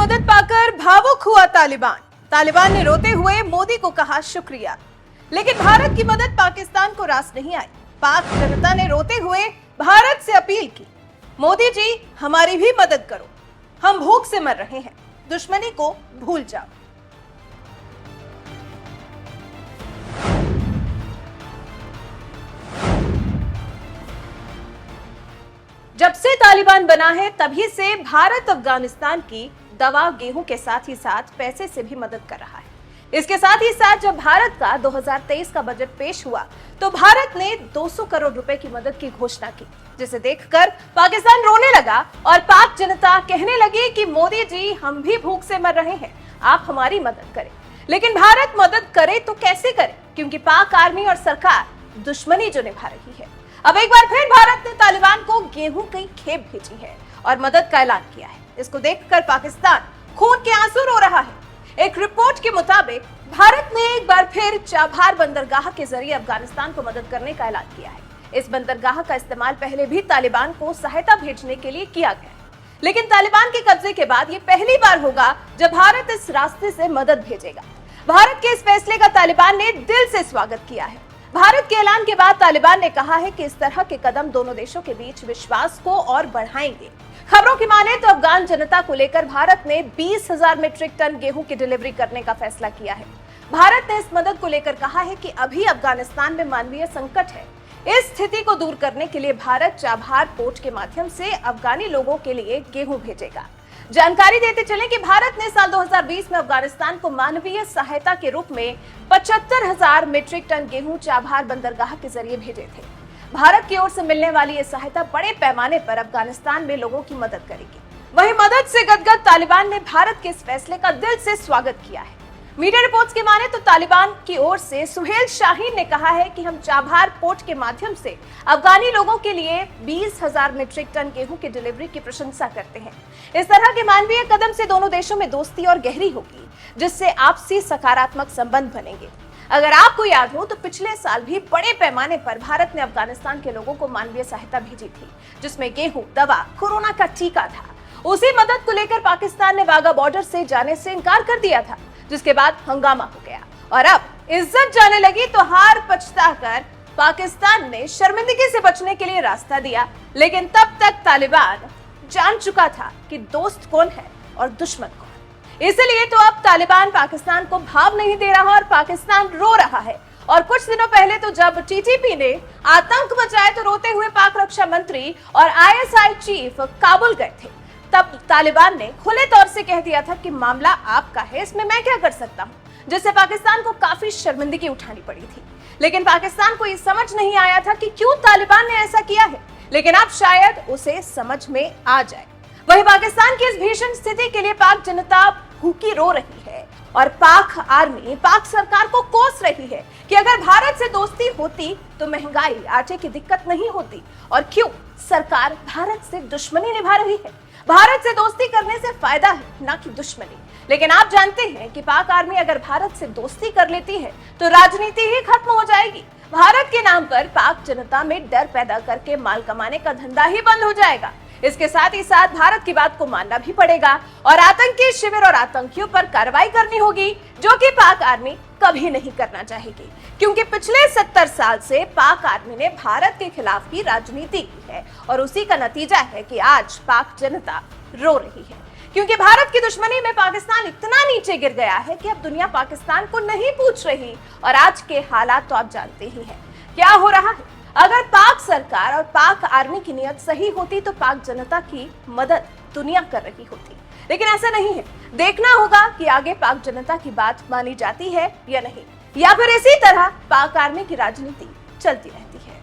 मदद पाकर भावुक हुआ तालिबान ने रोते हुए मोदी को कहा शुक्रिया। लेकिन भारत की मदद पाकिस्तान को रास नहीं आई। पाक जनता ने रोते हुए भारत से अपील की, मोदी जी हमारी भी मदद करो, हम भूख से मर रहे हैं, दुश्मनी को भूल जाओ। जब से तालिबान बना है तभी से भारत अफगानिस्तान की दवा, गेहूं के साथ ही साथ पैसे से भी मदद कर रहा है। इसके साथ ही साथ जब भारत का 2023 का बजट पेश हुआ तो भारत ने 200 करोड़ रुपए की मदद की घोषणा की, जिसे देखकर पाकिस्तान रोने लगा और पाक जनता कहने लगी कि मोदी जी हम भी भूख से मर रहे हैं, आप हमारी मदद करें। लेकिन भारत मदद करे तो कैसे करे, क्योंकि पाक आर्मी और सरकार दुश्मनी जो निभा रही है। अब एक बार फिर भारत ने तालिबान को गेहूं की खेप भेजी है और मदद का ऐलान किया है। इसको देखकर पाकिस्तान खून के आंसू रो रहा है। एक रिपोर्ट के मुताबिक भारत ने एक बार फिर चाबहार बंदरगाह के जरिए अफगानिस्तान को मदद करने का ऐलान किया है। इस बंदरगाह का इस्तेमाल पहले भी तालिबान को सहायता भेजने के लिए किया गया है, लेकिन तालिबान के कब्जे के बाद ये पहली बार होगा जब भारत इस रास्ते से मदद भेजेगा। भारत के इस फैसले का तालिबान ने दिल से स्वागत किया है। भारत के ऐलान के बाद तालिबान ने कहा है कि इस तरह के कदम दोनों देशों के बीच विश्वास को और बढ़ाएंगे। खबरों की माने तो अफगान जनता को लेकर भारत ने 20,000 मीट्रिक टन गेहूं की डिलीवरी करने का फैसला किया है। भारत ने इस मदद को लेकर कहा है कि अभी अफगानिस्तान में मानवीय संकट है। इस स्थिति को दूर करने के लिए भारत चाबहार पोर्ट के माध्यम से अफगानी लोगों के लिए गेहूं भेजेगा। जानकारी देते चले कि भारत ने साल 2020 में अफगानिस्तान को मानवीय सहायता के रूप में 75,000 मीट्रिक टन गेहूं चाबहार बंदरगाह के जरिए भेजे थे। भारत की ओर से मिलने वाली ये सहायता बड़े पैमाने पर अफगानिस्तान में लोगों की मदद करेगी। वहीं मदद से गदगद तालिबान ने भारत के इस फैसले का दिल से स्वागत किया है। मीडिया रिपोर्ट्स की माने तो तालिबान की ओर से सुहेल शाहीन ने कहा है कि हम चाबहार पोर्ट के माध्यम से अफगानी लोगों के लिए 20,000 मीट्रिक टन गेहूं की डिलीवरी की प्रशंसा करते हैं। इस तरह के मानवीय कदम से दोनों देशों में दोस्ती और गहरी होगी, जिससे आपसी सकारात्मक संबंध बनेंगे। अगर आपको याद हो तो पिछले साल भी बड़े पैमाने पर भारत ने अफगानिस्तान के लोगों को मानवीय सहायता भेजी थी, जिसमें गेहूं, दवा, कोरोना का टीका था। उसी मदद को लेकर पाकिस्तान ने वाघा बॉर्डर से जाने से इनकार कर दिया था, जिसके बाद हंगामा हो गया और अब इज्जत जाने लगी तो हार पछताकर पाकिस्तान ने शर्मिंदगी से बचने के लिए रास्ता दिया। लेकिन तब तक तालिबान जान चुका था कि दोस्त कौन है और दुश्मन कौन। इसलिए तो अब तालिबान पाकिस्तान को भाव नहीं दे रहा और पाकिस्तान रो रहा है। और कुछ दिनों पहले तो जब टीटीपी ने आतंक मचाए तो रोते हुए पाक रक्षा मंत्री और आईएसआई चीफ काबुल गए थे। तब तालिबान ने खुले तौर से कह दिया था कि मामला आपका है, इसमें मैं क्या कर सकता हूं, जिससे पाकिस्तान को काफी शर्मिंदगी उठानी पड़ी थी। लेकिन पाकिस्तान को ये समझ नहीं आया था कि क्यों तालिबान ने ऐसा किया है, लेकिन अब शायद उसे समझ में आ जाए। वहीं पाकिस्तान की इस भीषण स्थिति के लिए पाक जनता भूखी रो रही है और पाक आर्मी पाक सरकार को कोस रही है कि अगर भारत से दोस्ती होती तो महंगाई, आटे की दिक्कत नहीं होती, और क्यों सरकार भारत से दुश्मनी निभा रही है। भारत से दोस्ती करने से फायदा है, ना कि दुश्मनी। लेकिन आप जानते हैं कि पाक आर्मी अगर भारत से दोस्ती कर लेती है तो राजनीति ही खत्म हो जाएगी। भारत के नाम पर पाक जनता में डर पैदा करके माल कमाने का धंधा ही बंद हो जाएगा। इसके साथ ही साथ भारत की बात को मानना भी पड़ेगा और आतंकी शिविर और आतंकियों पर कार्रवाई करनी होगी, जो कि पाक आर्मी कभी नहीं करना चाहेगी, क्योंकि पिछले 70 साल से पाक आर्मी ने भारत के खिलाफ ही राजनीति की है और उसी का नतीजा है कि आज पाक जनता रो रही है। क्योंकि भारत की दुश्मनी में पाकिस्तान इतना नीचे गिर गया है कि अब दुनिया पाकिस्तान को नहीं पूछ रही। और आज के हालात तो आप जानते ही हैं क्या हो रहा है। अगर पाक सरकार और पाक आर्मी की नियत सही होती तो पाक जनता की मदद दुनिया कर रही होती, लेकिन ऐसा नहीं है। देखना होगा कि आगे पाक जनता की बात मानी जाती है या नहीं, या फिर इसी तरह पाक आर्मी की राजनीति चलती रहती है।